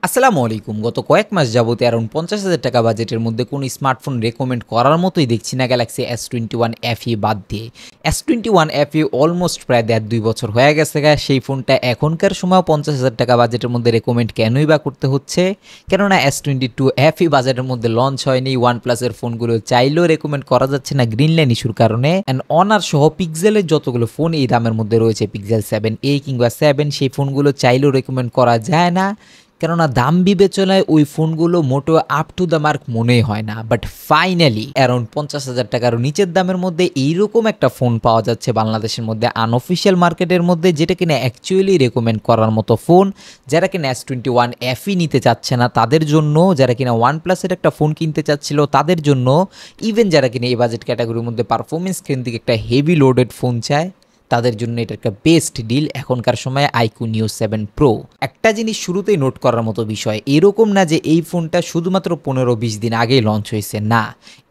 আসসালামু আলাইকুম। গত কয়েক মাস যাবত অ্যারাউন্ড ৫০,০০০ টাকা বাজেটের মধ্যে কোনো স্মার্টফোন রেকমেন্ড করার মতোই দেখছি না গ্যালাক্সি S21 FE বাদ দিয়ে। S21 FE অলমোস্ট প্রায় ১.৫-২ বছর হয়ে গেছে সেই ফোনটা এখনকার সময় ৫০,০০০ টাকা বাজেটের মধ্যে রেকমেন্ড কেনই বা করতে হচ্ছে? কেননা S22 FE বাজেটের মধ্যে লঞ্চ হয়নি। OnePlus-এর ফোনগুলো চাইলেও রেকমেন্ড করা যাচ্ছে না গ্রিন লাইন ইস্যুর কারণে। অ্যান্ড অনার সহ পিক্সেলের যতগুলো ফোন এই দামের মধ্যে রয়েছে, পিক্সেল 7a কিংবা 7, সেই ফোনগুলো চাইলেও রেকমেন্ড করা যায় না, কেননা দাম বিবেচনায় ওই ফোনগুলো মোটেও আপ টু দ্য মার্ক মনেই হয় না। বাট ফাইনালি অ্যারাউন্ড ৫০,০০০ টাকার নিচের দামের মধ্যে এইরকম একটা ফোন পাওয়া যাচ্ছে বাংলাদেশের মধ্যে আনঅফিসিয়াল মার্কেটের মধ্যে, যেটা কিনা অ্যাকচুয়ালি রেকমেন্ড করার মতো ফোন। যারা কিনা S21 FE নিতে চাচ্ছে না তাদের জন্য, যারা কিনা OnePlus-এর একটা ফোন কিনতে চাচ্ছিল তাদের জন্য, ইভেন যারা কিনা এই বাজেট ক্যাটাগরির মধ্যে পারফরমেন্স স্ক্রিন থেকে একটা হেভি লোডেড ফোন চায় তাদের জন্য এটা একটা বেস্ট ডিল এখনকার সময় iQOO Neo 7 Pro। একটা জিনিস শুরুতেই নোট করার মতো বিষয়, এরকম না যে এই ফোনটা শুধুমাত্র 15-20 দিন আগেই লঞ্চ হয়েছে, না,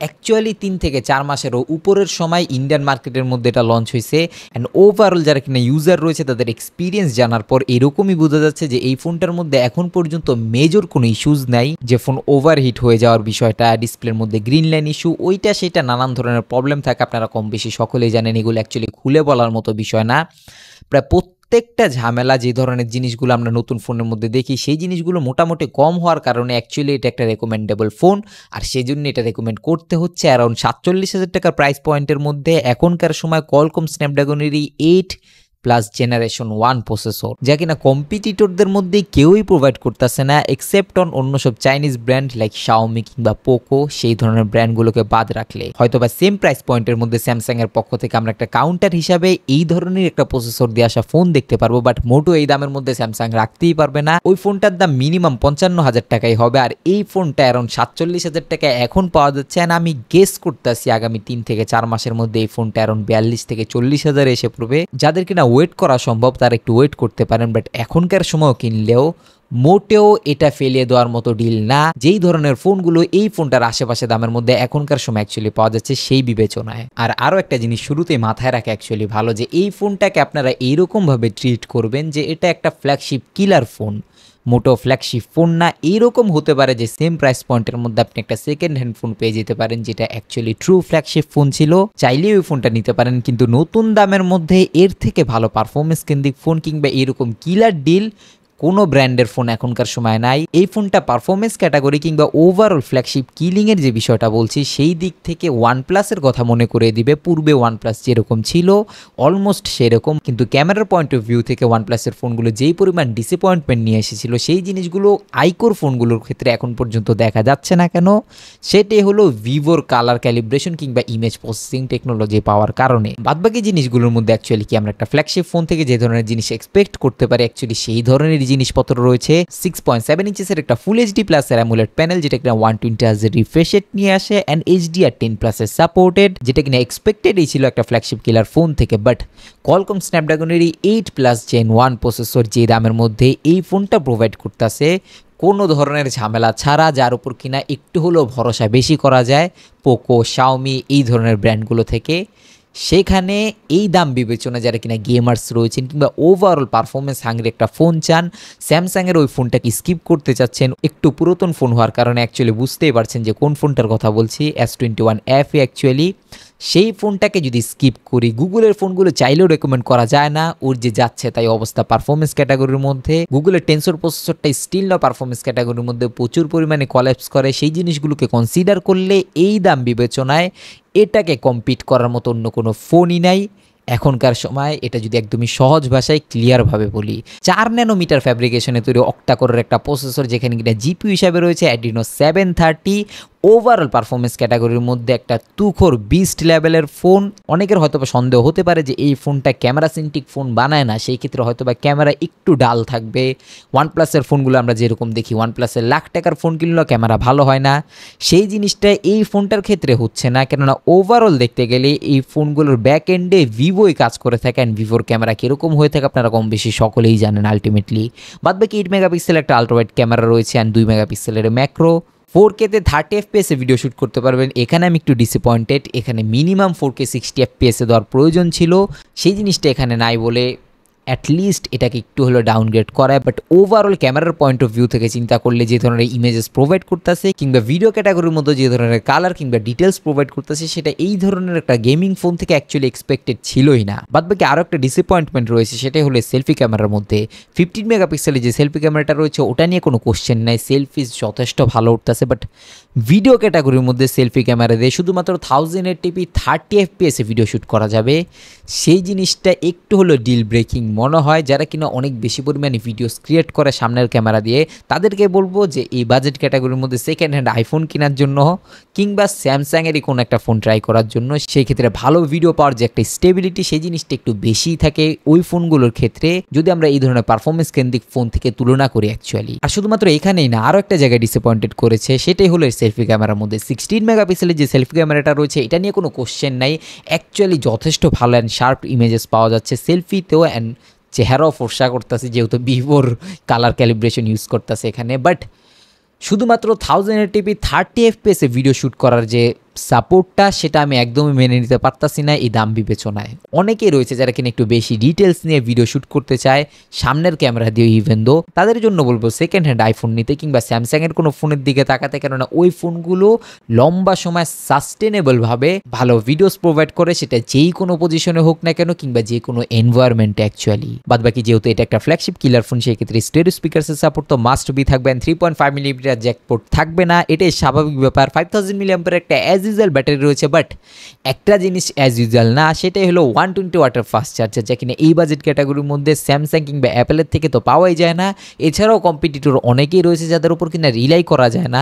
অ্যাকচুয়ালি 3 থেকে 4 মাসেরও উপরের সময় ইন্ডিয়ান মার্কেটের মধ্যে এটা লঞ্চ হয়েছে। অ্যান্ড ওভারঅল যারা কিনা ইউজার রয়েছে তাদের এক্সপিরিয়েন্স জানার পর এরকমই বোঝা যাচ্ছে যে এই ফোনটার মধ্যে এখন পর্যন্ত মেজর কোনো ইস্যুজ নাই। যে ফোন ওভারহিট হয়ে যাওয়ার বিষয়টা, ডিসপ্লের মধ্যে গ্রিন লাইন ইস্যু, ওইটা সেটা নানান ধরনের প্রবলেম থাকে, আপনারা কম বেশি সকলেই জানেন। এগুলো অ্যাকচুয়ালি খুলে বলার মতো বিষয় না। প্রায় প্রত্যেকটা ঝামেলা যে ধরনের জিনিসগুলো আমরা নতুন ফোনের মধ্যে দেখি সেই জিনিসগুলো মোটামুটি কম হওয়ার কারণে অ্যাকচুয়ালি এটা একটা রেকমেন্ডেবল ফোন। আর সেই জন্য এটা রেকমেন্ড করতে হচ্ছে অ্যারাউন্ড ৪৭,০০০ টাকার প্রাইস পয়েন্টের মধ্যে এখনকার সময় কোয়ালকম স্ন্যাপড্রাগনেরই 8+ জেনারেশন 1 প্রসেসর, যা কিনা কম্পিটিটরদের মধ্যে কেউই প্রোভাইড করতেছে না এক্সেপ্ট অন অন্য সব চাইনিজ ব্র্যান্ড লাইক Xiaomi কিংবা পোকো, সেই ধরনের ব্র্যান্ডগুলোকে বাদ রাখলে। হয়তোবা সেম প্রাইস পয়েন্টের মধ্যে স্যামসাং এর পক্ষ থেকে আমরা একটা কাউন্টার হিসাবে এই ধরনের একটা প্রসেসর দিয়ে আসা ফোন দেখতে পারবো, বাট মোটো এই দামের মধ্যে স্যামসাং রাখতেই পারবে না। ওই ফোনটার দাম মিনিমাম ৫৫,০০০ টাকাই হবে, আর এই ফোনটা অ্যারাউন্ড ৪৭,০০০ টাকায় এখন পাওয়া যাচ্ছে। আর আমি গেস করতেছি আগামী 3 থেকে 4 মাসের মধ্যে এই ফোনটা অ্যারাউন্ড ৪২ থেকে ৪০,০০০ এসে পড়বে। যাদের কিনা ওয়েট করা সম্ভব তারা একটু ওয়েট করতে পারেন, বাট এখনকার সময় কিনলেও মোটেও এটা ফেলিয়ে দেওয়ার মতো ডিল না। যেই ধরনের ফোনগুলো এই ফোনটার আশেপাশে দামের মধ্যে এখনকার সময় অ্যাকচুয়ালি পাওয়া যাচ্ছে সেই বিবেচনায়। আর আরও একটা জিনিস শুরুতেই মাথায় রাখা অ্যাকচুয়ালি ভালো, যে এই ফোনটাকে আপনারা এইরকমভাবে ট্রিট করবেন যে এটা একটা ফ্ল্যাগশিপ কিলার ফোন, মোটো ফ্ল্যাগশিপ ফোন না। এইরকম হতে পারে যে সেম প্রাইস পয়েন্টের মধ্যে আপনি একটা সেকেন্ড হ্যান্ড ফোন পেয়ে যেতে পারেন যেটা অ্যাকচুয়ালি ট্রু ফ্ল্যাগশিপ ফোন ছিল, চাইলে ওই ফোনটা নিতে পারেন, কিন্তু নতুন দামের মধ্যে এর থেকে ভালো পারফরমেন্স কেন্দ্রিক ফোন কিংবা এরকম কিলার ডিল কোনো ব্র্যান্ডের ফোন এখনকার সময় নাই। এই ফোনটা পারফরমেন্স ক্যাটাগরি কিংবা ওভারঅল ফ্ল্যাগশিপ কিলিংয়ের যে বিষয়টা বলছি সেই দিক থেকে OnePlus-এর কথা মনে করে দিবে। পূর্বে OnePlus যেরকম ছিল অলমোস্ট সেরকম, কিন্তু ক্যামেরার পয়েন্ট অফ ভিউ থেকে OnePlus-এর ফোনগুলো যেই পরিমাণ ডিসঅ্যাপয়েন্টমেন্ট নিয়ে এসেছিল সেই জিনিসগুলো iQOO ফোনগুলোর ক্ষেত্রে এখন পর্যন্ত দেখা যাচ্ছে না। কেন? সেটাই হলো ভিভোর কালার ক্যালিব্রেশন কিংবা ইমেজ প্রসেসিং টেকনোলজি পাওয়ার কারণে। বাদবাকি জিনিসগুলোর মধ্যে অ্যাকচুয়ালি কি আমরা একটা ফ্ল্যাগশিপ ফোন থেকে যে ধরনের জিনিস এক্সপেক্ট করতে পারি অ্যাকচুয়ালি সেই ধরনের জিনিসপত্র রয়েছে। 6.7 ইঞ্চেসের একটা ফুল এইচডি প্লাসের অ্যামোলেড প্যানেল যেটা কিনা 120 হার্জ রিফ্রেশ রেট নিয়ে আসে, অ্যান্ড HDR10+ সাপোর্টেড, যেটা কিনা এক্সপেক্টেডই ছিল একটা ফ্ল্যাগশিপ কিলার ফোন থেকে। বাট কোয়ালকম স্ন্যাপড্রাগনেরই 8+ Gen 1 প্রসেসর যে দামের মধ্যে এই ফোনটা প্রোভাইড করতেছে কোনো ধরনের ঝামেলা ছাড়া, যার উপর কিনা একটু হলেও ভরসা বেশি করা যায় পোকো, Xiaomi এই ধরনের ব্র্যান্ডগুলো থেকে, সেখানে এই দাম বিবেচনা যারা কিনা গেমার্স রয়েছেন কিংবা ওভারঅল পারফরমেন্স হাঙ্গরি একটা ফোন চান, স্যামসাংয়ের ওই ফোনটাকে স্কিপ করতে চাচ্ছেন একটু পুরাতন ফোন হওয়ার কারণে, অ্যাকচুয়ালি বুঝতেই পারছেন যে কোন ফোনটার কথা বলছি, S21 FE। অ্যাকচুয়ালি সেই ফোনটাকে যদি স্কিপ করি, গুগলের ফোনগুলো চাইলেও রেকমেন্ড করা যায় না, ওর যে যাচ্ছে তাই অবস্থা পারফরমেন্স ক্যাটাগরির মধ্যে। গুগলের টেনসর প্রসেসরটা স্টিল না পারফরমেন্স ক্যাটাগরির মধ্যে প্রচুর পরিমাণে কলাপস করে, সেই জিনিসগুলোকে কনসিডার করলে এই দাম বিবেচনায় এটাকে কম্পিট করার মতো অন্য কোনো ফোনই নাই এখনকার সময়। এটা যদি একদমই সহজ ভাষায় ক্লিয়ারভাবে বলি, 4 ন্যানোমিটার ফ্যাব্রিকেশনে তৈরি অক্টাকোরের একটা প্রসেসর যেখানে কিনা জিপিইউ হিসাবে রয়েছে Adreno 730। ওভারঅল পারফরমেন্স ক্যাটাগরির মধ্যে একটা তুখোর বিস্ট লেভেলের ফোন। অনেকের হয়তোবা সন্দেহ হতে পারে যে এই ফোনটা ক্যামেরা সেন্ট্রিক ফোন বানায় না, সেই ক্ষেত্রে হয়তোবা ক্যামেরা একটু ডাল থাকবে। OnePlus-এর ফোনগুলো আমরা যেরকম দেখি, OnePlus-এর লাখ টাকার ফোন কিনলেও ক্যামেরা ভালো হয় না, সেই জিনিসটা এই ফোনটার ক্ষেত্রে হচ্ছে না। কেননা ওভারঅল দেখতে গেলে এই ফোনগুলোর ব্যাক এন্ডে ভিভোই কাজ করে থাকে, অ্যান্ড ভিভোর ক্যামেরা কীরকম হয়ে থাকে আপনারা কম বেশি সকলেই জানেন আলটিমেটলি। বাদবাকি 8 মেগাপিক্সেল একটা আল্ট্রাওয়াইড ক্যামেরা রয়েছে, অ্যান্ড 2 মেগাপিক্সেলের ম্যাক্রো। 4K-তে 30 FPS-এ ভিডিও শ্যুট করতে পারবেন। এখানে আমি একটু ডিসঅ্যাপয়েন্টেড, এখানে মিনিমাম 4K 60 FPS-এ দেওয়ার প্রয়োজন ছিল, সেই জিনিসটা এখানে নাই বলে অ্যাটলিস্ট এটাকে একটু হলো ডাউনগ্রেড করায়। বাট ওভারঅল ক্যামেরার পয়েন্ট অফ ভিউ থেকে চিন্তা করলে যে ধরনের ইমেজেস প্রোভাইড করতেছে কিংবা ভিডিও ক্যাটাগরির মধ্যে যে ধরনের কালার কিংবা ডিটেলস প্রোভাইড করতেছে সেটা এই ধরনের একটা গেমিং ফোন থেকে অ্যাকচুয়ালি এক্সপেক্টেড ছিলই না। বাদ বাকি আরও একটা ডিসঅ্যাপয়েন্টমেন্ট রয়েছে, সেটাই হলো সেলফি ক্যামেরার মধ্যে 15 মেগাপিক্সেলের যে সেলফি ক্যামেরাটা রয়েছে ওটা নিয়ে কোনো কোশ্চেন নাই, সেলফিজ যথেষ্ট ভালো উঠতেছে। বাট ভিডিও ক্যাটাগরির মধ্যে সেলফি ক্যামেরা দিয়ে শুধুমাত্র 1080p 30 FPS এ ভিডিও শ্যুট করা যাবে, সেই জিনিসটা একটু হলো ডিল ব্রেকিং মনে হয়। যারা কিনা অনেক বেশি পরিমাণে ভিডিওস ক্রিয়েট করে সামনের ক্যামেরা দিয়ে তাদেরকে বলবো যে এই বাজেট ক্যাটাগরির মধ্যে সেকেন্ড হ্যান্ড আইফোন কেনার জন্য কিংবা স্যামসাংয়েরই কোনো একটা ফোন ট্রাই করার জন্য। সেই ক্ষেত্রে ভালো ভিডিও পাওয়ার যে একটা স্টেবিলিটি সেই জিনিসটা একটু বেশিই থাকে ওই ফোনগুলোর ক্ষেত্রে, যদি আমরা এই ধরনের পারফরমেন্স কেন্দ্রিক ফোন থেকে তুলনা করি অ্যাকচুয়ালি। আর শুধুমাত্র এখানেই না, আরও একটা জায়গায় ডিসঅ্যাপয়েন্টেড করেছে, সেটাই হলো সেলফি ক্যামেরার মধ্যে 16 মেগাপিক্সেলের যে সেলফি ক্যামেরাটা রয়েছে এটা নিয়ে কোনো কোশ্চেন নাই, অ্যাকচুয়ালি যথেষ্ট ভালো অ্যান্ড শার্প ইমেজেস পাওয়া যাচ্ছে সেলফিতেও, অ্যান্ড চেহারাও ফর্সা করতেছে যেহেতু ভিভোর কালার ক্যালিব্রেশন ইউজ করতেছে এখানে। বাট শুধুমাত্র 1080p 30 FPS এ ভিডিও শ্যুট করার যে সাপোর্টটা সেটা আমি একদমই মেনে নিতে পারতাছি না এই দাম বিবেচনায়। অনেকেই রয়েছে যারা কিনা একটু বেশি ডিটেলস নিয়ে ভিডিও শ্যুট করতে চায় সামনের ক্যামেরা দিয়ে ইভেন দো, তাদের জন্য বলবো সেকেন্ড হ্যান্ড আইফোন নিতে কিংবা স্যামসাংয়ের কোনো ফোনের দিকে তাকাতে, কেননা ওই ফোনগুলো লম্বা সময় সাস্টেনেবলভাবে ভালো ভিডিওস প্রোভাইড করে, সেটা যেই কোনো পজিশনে হোক না কেন কিংবা যে কোনো এনভায়রনমেন্টে অ্যাকচুয়ালি। বাদবাকি যেহেতু এটা একটা ফ্ল্যাগশিপ কিলার ফোন সেই ক্ষেত্রে স্টেরিও স্পিকার্সের সাপোর্ট তো মাস্ট বি থাকবে, 3.5mm জ্যাকপোর্ট থাকবে না, এটাই স্বাভাবিক ব্যাপার। 5000 mAh একটা অ্যাজ ইউজুয়াল ব্যাটারি রয়েছে, বাট একটা জিনিস অ্যাজ ইউজুয়াল না, সেটাই হলো 120 ওয়াটের ফাস্ট চার্জার, যা কিনা এই বাজেট ক্যাটাগরির মধ্যে স্যামসাং কিংবা অ্যাপেলের থেকে তো পাওয়াই যায় না। এছাড়াও কম্পিটিটর অনেকেই রয়েছে যাদের উপর কিনা রিলাই করা যায় না।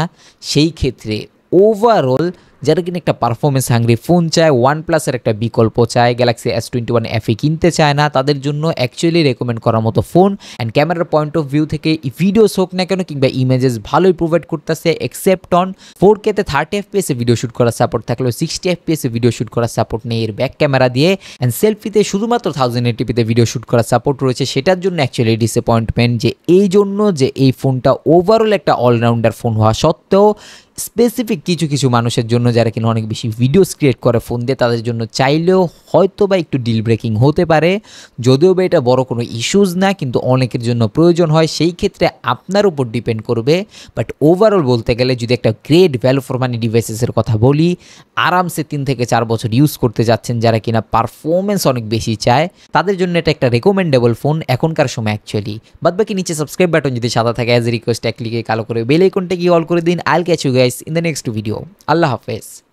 সেই ক্ষেত্রে ওভারঅল যারা কিনা একটা পারফরমেন্স হাঙ্গ্রি ফোন চায়, OnePlus-এর একটা বিকল্প চায়, গ্যালাক্সি S21 FE কিনতে চায় না, তাদের জন্য অ্যাকচুয়ালি রেকমেন্ড করার মতো ফোন। অ্যান্ড ক্যামেরার পয়েন্ট অফ ভিউ থেকে ভিডিওস হোক না কেন কিংবা ইমেজেস ভালোই প্রোভাইড করতেছে, এক্সেপ্ট অন 4K-তে 30 FPS এ ভিডিও শ্যুট করার সাপোর্ট থাকলেও 60 FPS এ ভিডিও শ্যুট করার সাপোর্ট নেই এর ব্যাক ক্যামেরা দিয়ে। অ্যান্ড সেলফিতে শুধুমাত্র 1080p-তে ভিডিও শ্যুট করার সাপোর্ট রয়েছে, সেটার জন্য অ্যাকচুয়ালি ডিসঅ্যাপয়েন্টমেন্ট যে এই জন্য যে এই ফোনটা ওভারঅল একটা অলরাউন্ডার ফোন হওয়া সত্ত্বেও স্পেসিফিক কিছু কিছু মানুষের জন্য যারা কিনা অনেক বেশি ভিডিওস ক্রিয়েট করে ফোন দিয়ে, তাদের জন্য চাইলেও হয়তো বা একটু ডিল ব্রেকিং হতে পারে। যদিও বা এটা বড় কোনো ইস্যুজ না, কিন্তু অনেকের জন্য প্রয়োজন হয়, সেই ক্ষেত্রে আপনার উপর ডিপেন্ড করবে। বাট ওভারঅল বলতে গেলে যদি একটা গ্রেট ভ্যালু ফর মানি ডিভাইসেসের কথা বলি, আরামসে 3 থেকে 4 বছর ইউজ করতে যাচ্ছেন যারা কিনা পারফরমেন্স অনেক বেশি চায়, তাদের জন্য এটা একটা রেকমেন্ডেবল ফোন এখনকার সময় অ্যাকচুয়ালি। বাদবাকি নিচে সাবস্ক্রাইব বাটন যদি সাদা থাকে অ্যাজ রিকোয়েস্ট এক ক্লিকে কালো করে বেল আইকনটা কি অল করে দিন। I'll catch you guys in the next video. Allah Hafiz.